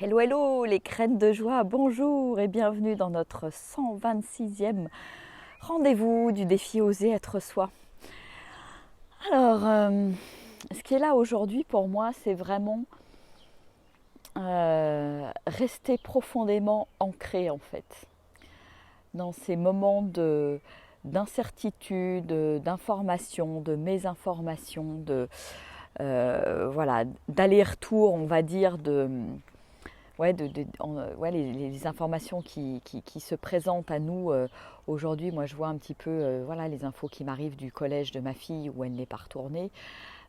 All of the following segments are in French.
Hello, hello, les graines de joie, bonjour et bienvenue dans notre 126e rendez-vous du défi Oser être soi. Alors, ce qui est là aujourd'hui pour moi, c'est vraiment rester profondément ancré en fait, dans ces moments d'incertitude, d'information, de mésinformation, voilà, d'aller-retour, on va dire, les informations qui se présentent à nous aujourd'hui. Moi, je vois un petit peu voilà, les infos qui m'arrivent du collège de ma fille où elle n'est pas retournée,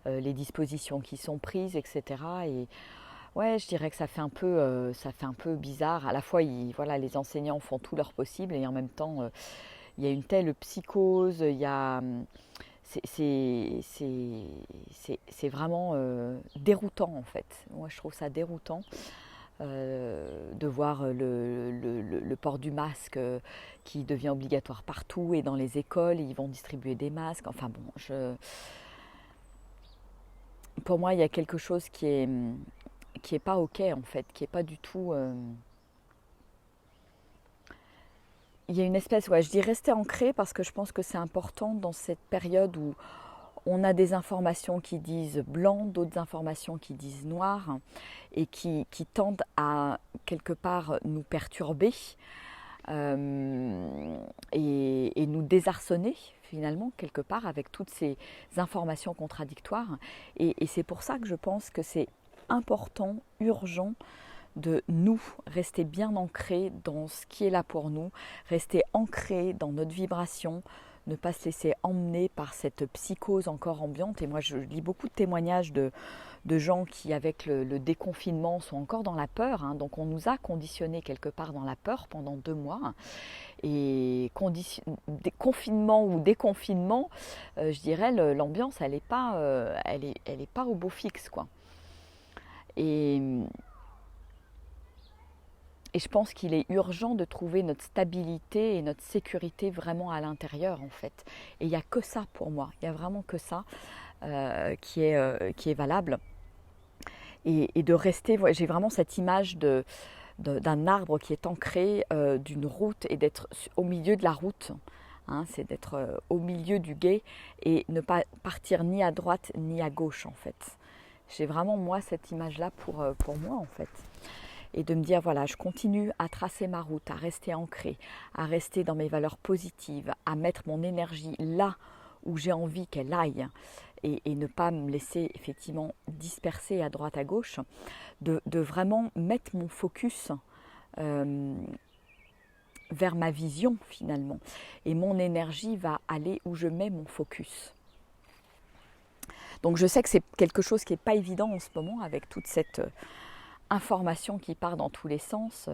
les dispositions qui sont prises, etc. Et ouais, je dirais que ça fait un peu bizarre. À la fois, voilà, les enseignants font tout leur possible et en même temps, il y a une telle psychose, il y a, c'est vraiment déroutant en fait. Moi, je trouve ça déroutant de voir le port du masque qui devient obligatoire partout et dans les écoles, ils vont distribuer des masques. Enfin bon, pour moi, il y a quelque chose qui est pas ok en fait, qui est pas du tout. Il y a une espèce, ouais, je dis rester ancré parce que je pense que c'est important dans cette période où on a des informations qui disent blanc, d'autres informations qui disent noir et qui tendent à quelque part nous perturber et nous désarçonner finalement quelque part avec toutes ces informations contradictoires. Et c'est pour ça que je pense que c'est important, urgent de nous rester bien ancrés dans ce qui est là pour nous, rester ancrés dans notre vibration, ne pas se laisser emmener par cette psychose encore ambiante. Et moi, je lis beaucoup de témoignages de gens qui, avec le déconfinement, sont encore dans la peur. Hein. Donc, on nous a conditionnés quelque part dans la peur pendant 2 mois. Et confinement ou déconfinement, je dirais, l'ambiance, elle n'est pas, elle est pas au beau fixe, quoi. Et, et je pense qu'il est urgent de trouver notre stabilité et notre sécurité vraiment à l'intérieur, en fait. Et il n'y a que ça pour moi. Il n'y a vraiment que ça qui est valable. Et de rester, j'ai vraiment cette image d'un arbre qui est ancré, d'une route et d'être au milieu de la route. Hein, c'est d'être au milieu du gué et ne pas partir ni à droite ni à gauche, en fait. J'ai vraiment, moi, cette image-là pour moi, en fait. Et de me dire, voilà, je continue à tracer ma route, à rester ancrée, à rester dans mes valeurs positives, à mettre mon énergie là où j'ai envie qu'elle aille et ne pas me laisser effectivement disperser à droite à gauche, de vraiment mettre mon focus euh, vers ma vision finalement. Et mon énergie va aller où je mets mon focus. Donc je sais que c'est quelque chose qui n'est pas évident en ce moment avec toute cette information qui part dans tous les sens.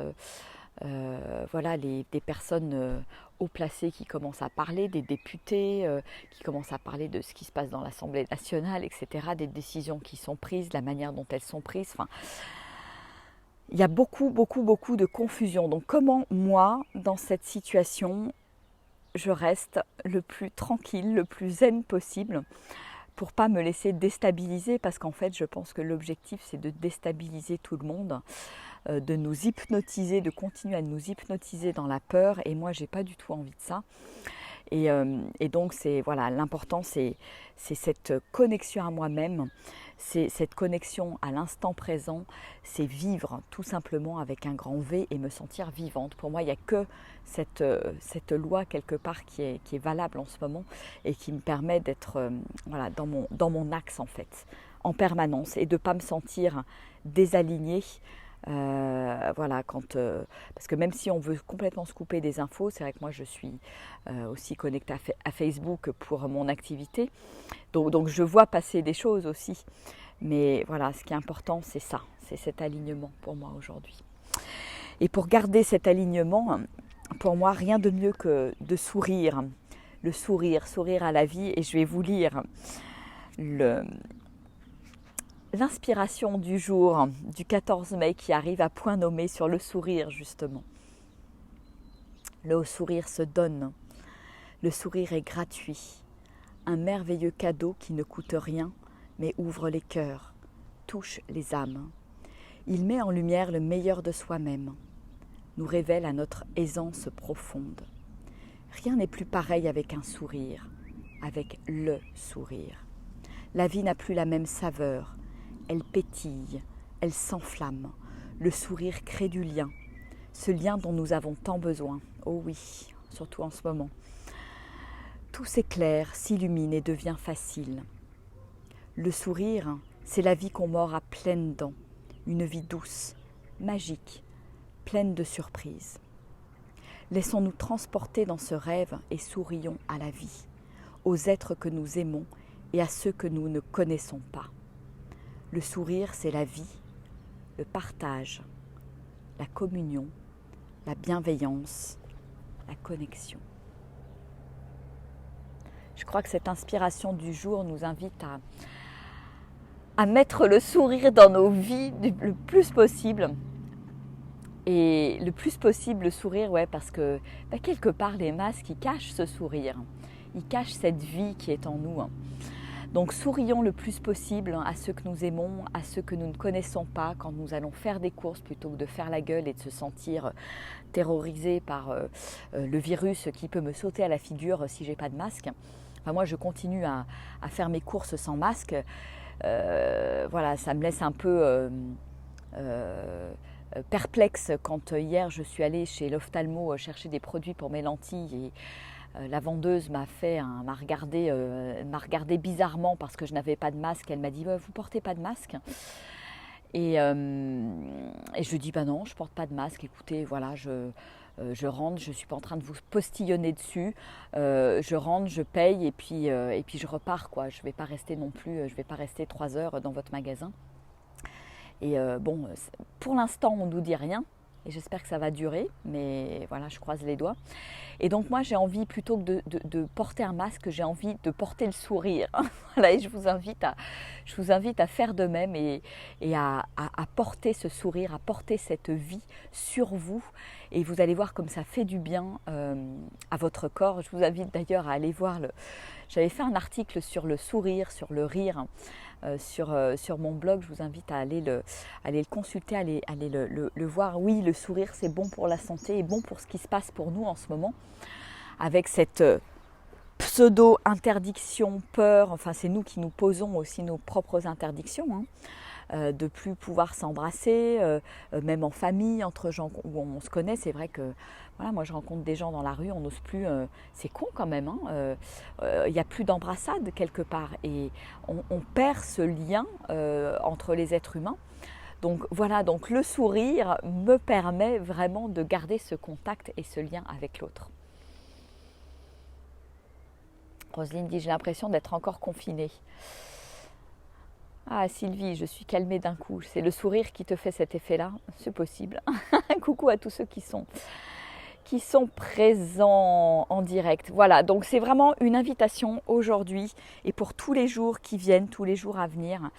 Voilà, des personnes haut placées qui commencent à parler, des députés qui commencent à parler de ce qui se passe dans l'Assemblée nationale, etc., des décisions qui sont prises, la manière dont elles sont prises. Enfin, il y a beaucoup, beaucoup, beaucoup de confusion. Donc comment moi, dans cette situation, je reste le plus tranquille, le plus zen possible pour pas me laisser déstabiliser parce qu'en fait je pense que l'objectif c'est de déstabiliser tout le monde, de nous hypnotiser, de continuer à nous hypnotiser dans la peur et moi j'ai pas du tout envie de ça. Et donc c'est voilà, l'important c'est cette connexion à moi-même, c'est cette connexion à l'instant présent, c'est vivre tout simplement avec un grand V et me sentir vivante. Pour moi il n'y a que cette loi quelque part qui est valable en ce moment et qui me permet d'être voilà, dans mon axe en fait, en permanence et de ne pas me sentir désalignée. Voilà, parce que même si on veut complètement se couper des infos, c'est vrai que moi je suis aussi connectée à Facebook pour mon activité, donc je vois passer des choses aussi. Mais voilà, ce qui est important, c'est ça, c'est cet alignement pour moi aujourd'hui. Et pour garder cet alignement, pour moi, rien de mieux que de sourire, le sourire, sourire à la vie. Et je vais vous lire l'inspiration du jour du 14 mai qui arrive à point nommé sur le sourire justement. Le sourire se donne, le sourire est gratuit, un merveilleux cadeau qui ne coûte rien mais ouvre les cœurs, touche les âmes. Il met en lumière le meilleur de soi-même, nous révèle à notre aisance profonde. Rien n'est plus pareil avec un sourire, avec le sourire. La vie n'a plus la même saveur, elle pétille, elle s'enflamme. Le sourire crée du lien, ce lien dont nous avons tant besoin. Oh oui, surtout en ce moment. Tout s'éclaire, s'illumine et devient facile. Le sourire, c'est la vie qu'on mord à pleines dents, une vie douce, magique, pleine de surprises. Laissons-nous transporter dans ce rêve et sourions à la vie, aux êtres que nous aimons et à ceux que nous ne connaissons pas. Le sourire, c'est la vie, le partage, la communion, la bienveillance, la connexion. Je crois que cette inspiration du jour nous invite à mettre le sourire dans nos vies le plus possible. Et le plus possible le sourire, ouais, parce que quelque part les masques, ils cachent ce sourire. Ils cachent cette vie qui est en nous. Donc sourions le plus possible à ceux que nous aimons, à ceux que nous ne connaissons pas quand nous allons faire des courses plutôt que de faire la gueule et de se sentir terrorisé par le virus qui peut me sauter à la figure si j'ai pas de masque. Enfin, moi je continue à faire mes courses sans masque. Voilà, ça me laisse un peu perplexe quand hier je suis allée chez l'ophtalmo chercher des produits pour mes lentilles et la vendeuse m'a regardé bizarrement parce que je n'avais pas de masque. Elle m'a dit vous portez pas de masque? Et je lui dis non, je porte pas de masque. Écoutez, voilà, je rentre, je suis pas en train de vous postillonner dessus. Je rentre, je paye et puis je repars quoi. Je vais pas rester non plus, je vais pas rester 3 heures dans votre magasin. Et bon, pour l'instant, on ne nous dit rien. Et j'espère que ça va durer, mais voilà, je croise les doigts. Et donc moi, j'ai envie, plutôt que de porter un masque, j'ai envie de porter le sourire. Voilà, et je vous invite à faire de même et à porter ce sourire, à porter cette vie sur vous. Et vous allez voir comme ça fait du bien à votre corps. Je vous invite d'ailleurs à aller voir j'avais fait un article sur le sourire, sur le rire, sur mon blog. Je vous invite à aller le consulter, aller le voir. Oui, le sourire, c'est bon pour la santé et bon pour ce qui se passe pour nous en ce moment. Avec cette pseudo-interdiction, peur, enfin c'est nous qui nous posons aussi nos propres interdictions, de plus pouvoir s'embrasser, même en famille, entre gens où on se connaît. C'est vrai que voilà, moi je rencontre des gens dans la rue, on n'ose plus, c'est con quand même, il n'y a plus d'embrassade quelque part et on perd ce lien entre les êtres humains. Donc voilà, donc le sourire me permet vraiment de garder ce contact et ce lien avec l'autre. Roselyne dit, j'ai l'impression d'être encore confinée. Ah Sylvie, je suis calmée d'un coup. C'est le sourire qui te fait cet effet-là, c'est possible. Coucou à tous ceux qui sont présents en direct. Voilà, donc c'est vraiment une invitation aujourd'hui et pour tous les jours qui viennent, tous les jours à venir.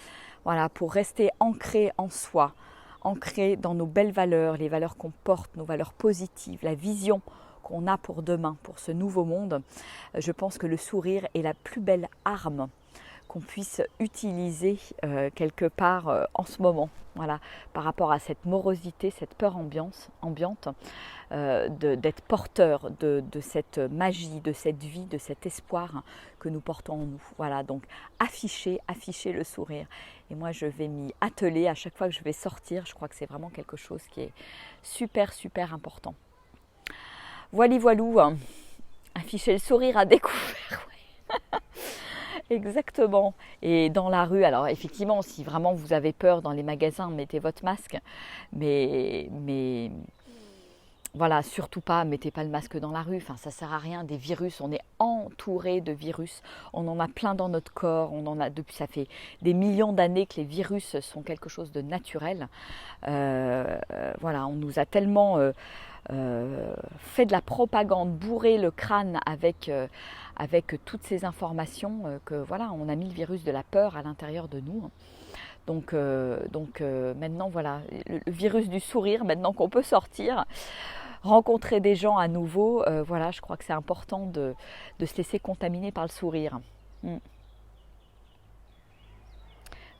Voilà, pour rester ancré en soi, ancré dans nos belles valeurs, les valeurs qu'on porte, nos valeurs positives, la vision qu'on a pour demain, pour ce nouveau monde. Je pense que le sourire est la plus belle arme qu'on puisse utiliser quelque part en ce moment, voilà, par rapport à cette morosité, cette peur ambiante, d'être porteur de cette magie, de cette vie, de cet espoir que nous portons en nous. Voilà, donc afficher le sourire. Et moi, je vais m'y atteler à chaque fois que je vais sortir. Je crois que c'est vraiment quelque chose qui est super, super important. Voilou, afficher le sourire à découvert. Exactement. Et dans la rue, alors effectivement, si vraiment vous avez peur dans les magasins, mettez votre masque. Mais voilà, surtout pas, mettez pas le masque dans la rue. Enfin, ça sert à rien. Des virus, on est entouré de virus. On en a plein dans notre corps. Ça fait des millions d'années que les virus sont quelque chose de naturel. Voilà, on nous a tellement fait de la propagande, bourré le crâne avec toutes ces informations que voilà, on a mis le virus de la peur à l'intérieur de nous. Donc maintenant voilà, le virus du sourire, maintenant qu'on peut sortir, rencontrer des gens à nouveau, voilà, je crois que c'est important de se laisser contaminer par le sourire.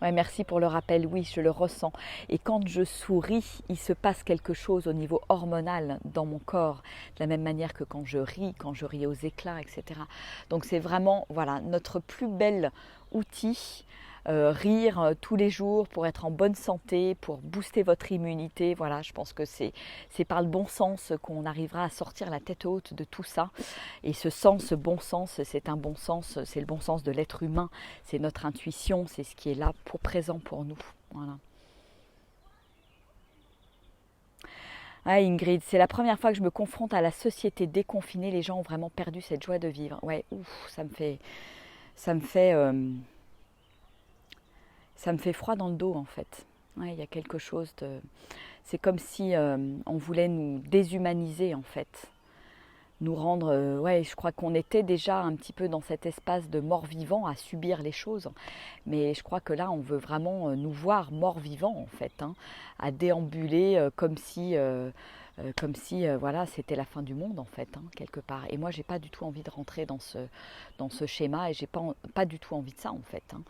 Ouais, merci pour le rappel, oui, je le ressens. Et quand je souris, il se passe quelque chose au niveau hormonal dans mon corps, de la même manière que quand je ris aux éclats, etc. Donc c'est vraiment, voilà, notre plus bel outil, rire tous les jours pour être en bonne santé, pour booster votre immunité. Voilà, je pense que c'est par le bon sens qu'on arrivera à sortir la tête haute de tout ça. Et ce bon sens, c'est un bon sens, c'est le bon sens de l'être humain, c'est notre intuition, c'est ce qui est là pour présent pour nous. Voilà. Ah Ingrid, c'est la première fois que je me confronte à la société déconfinée. Les gens ont vraiment perdu cette joie de vivre. Ouais, ouf, ça me fait, ça me fait froid dans le dos en fait. Ouais, il y a quelque chose de, c'est comme si on voulait nous déshumaniser en fait. Nous rendre, ouais, je crois qu'on était déjà un petit peu dans cet espace de mort-vivant à subir les choses, mais je crois que là, on veut vraiment nous voir morts-vivants en fait, hein, à déambuler comme si voilà, c'était la fin du monde en fait, hein, quelque part. Et moi, j'ai pas du tout envie de rentrer dans ce schéma et j'ai pas du tout envie de ça en fait, hein.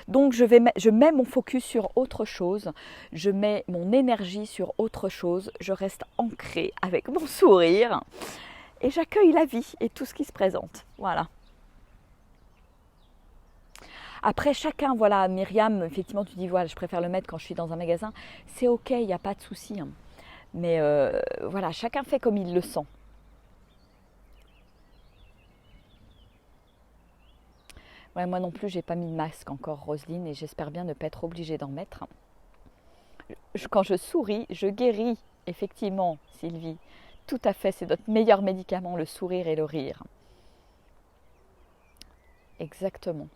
Donc, je mets mon focus sur autre chose, je mets mon énergie sur autre chose, je reste ancrée avec mon sourire. Et j'accueille la vie et tout ce qui se présente. Voilà. Après, chacun, voilà, Myriam, effectivement, tu dis, voilà, je préfère le mettre quand je suis dans un magasin. C'est ok, il n'y a pas de souci, hein. Mais voilà, chacun fait comme il le sent. Ouais, moi non plus, j'ai pas mis de masque encore, Roselyne, et j'espère bien ne pas être obligée d'en mettre. Quand je souris, je guéris, effectivement, Sylvie. Tout à fait, c'est notre meilleur médicament, le sourire et le rire. Exactement.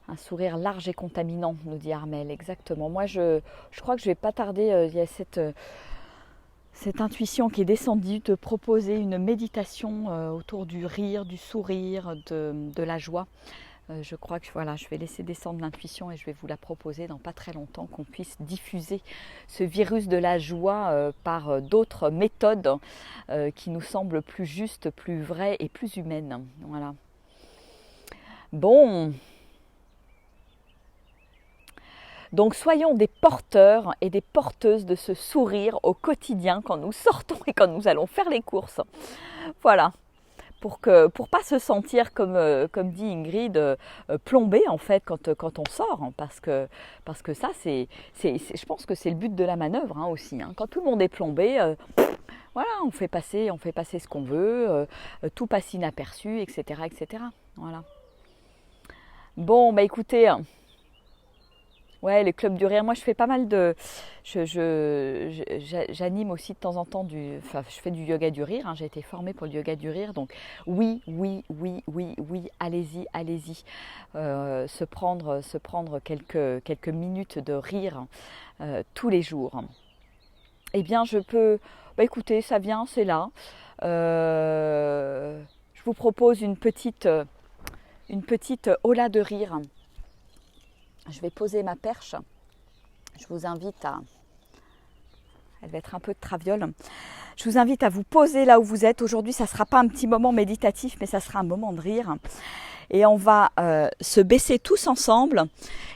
Un sourire large et contaminant, nous dit Armel, exactement. Moi, je crois que je ne vais pas tarder, il y a cette intuition qui est descendue de proposer une méditation autour du rire, du sourire, de la joie. Je crois que voilà, je vais laisser descendre l'intuition et je vais vous la proposer dans pas très longtemps, qu'on puisse diffuser ce virus de la joie par d'autres méthodes qui nous semblent plus justes, plus vraies et plus humaines. Voilà. Bon. Donc soyons des porteurs et des porteuses de ce sourire au quotidien quand nous sortons et quand nous allons faire les courses. Voilà. Pour pas se sentir comme dit Ingrid plombé en fait quand on sort, hein, parce que ça je pense que c'est le but de la manœuvre, hein, aussi, hein. Quand tout le monde est plombé, voilà, on fait passer ce qu'on veut, tout passe inaperçu, etc. Voilà. Bon, bah écoutez, ouais, les clubs du rire. Moi, je fais pas mal de. J'anime aussi de temps en temps enfin, je fais du yoga du rire, hein. J'ai été formée pour le yoga du rire. Donc, oui, allez-y, allez-y. Se prendre quelques minutes de rire tous les jours. Eh bien, je peux. Bah, écoutez, ça vient, c'est là. Je vous propose une petite ola de rire. Je vais poser ma perche. Je vous invite à... Elle va être un peu de traviole. Je vous invite à vous poser là où vous êtes. Aujourd'hui, ça ne sera pas un petit moment méditatif, mais ça sera un moment de rire. Et on va se baisser tous ensemble.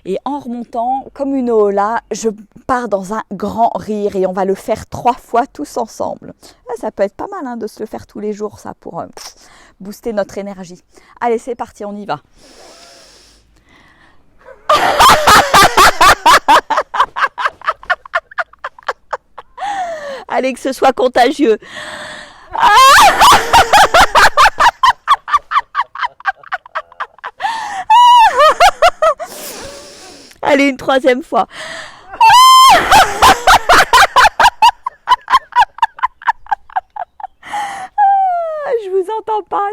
Et en remontant, comme une ola, je pars dans un grand rire. Et on va le faire 3 fois tous ensemble. Ça peut être pas mal, hein, de se le faire tous les jours, ça, pour booster notre énergie. Allez, c'est parti, on y va. Allez, que ce soit contagieux. Allez, une 3e fois.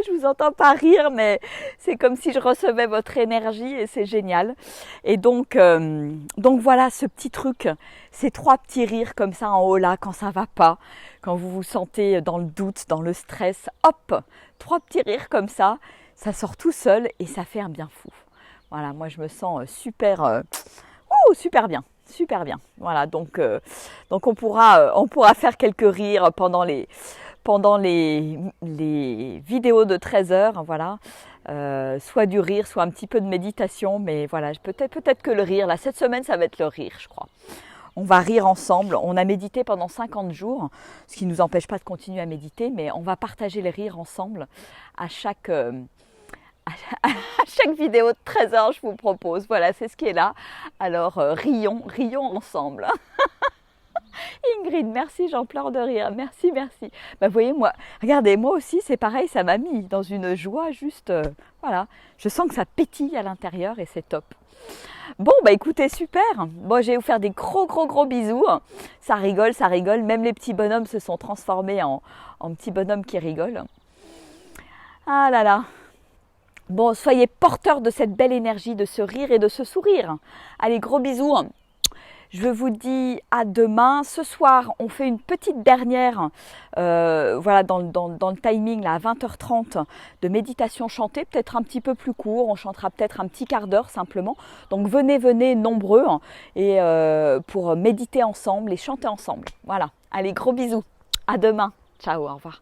Je vous entends pas rire, mais c'est comme si je recevais votre énergie et c'est génial. Et donc voilà, ce petit truc, ces 3 petits rires comme ça en haut là, quand ça va pas, quand vous vous sentez dans le doute, dans le stress, hop, 3 petits rires comme ça sort tout seul et ça fait un bien fou. Voilà, moi je me sens super bien. Super bien. Voilà, donc on pourra faire quelques rires pendant les vidéos de 13 heures, voilà. soit du rire, soit un petit peu de méditation, mais voilà, peut-être que le rire, là, cette semaine, ça va être le rire, je crois. On va rire ensemble. On a médité pendant 50 jours, ce qui ne nous empêche pas de continuer à méditer, mais on va partager les rires ensemble à chaque vidéo de 13 heures, je vous propose. Voilà, c'est ce qui est là. Alors, rions ensemble. Ingrid, merci, j'en pleure de rire. Merci, merci. Bah, vous voyez, regardez, moi aussi, c'est pareil, ça m'a mis dans une joie juste, voilà. Je sens que ça pétille à l'intérieur et c'est top. Bon, bah écoutez, super. Bon, je vais vous faire des gros bisous. Ça rigole. Même les petits bonhommes se sont transformés en petits bonhommes qui rigolent. Ah là là. Bon, soyez porteurs de cette belle énergie, de ce rire et de ce sourire. Allez, gros bisous. Je vous dis à demain. Ce soir, on fait une petite dernière, voilà, dans le timing, là, à 20h30, de méditation chantée, peut-être un petit peu plus court. On chantera peut-être un petit quart d'heure simplement. Donc venez nombreux et pour méditer ensemble et chanter ensemble. Voilà. Allez, gros bisous. À demain. Ciao, au revoir.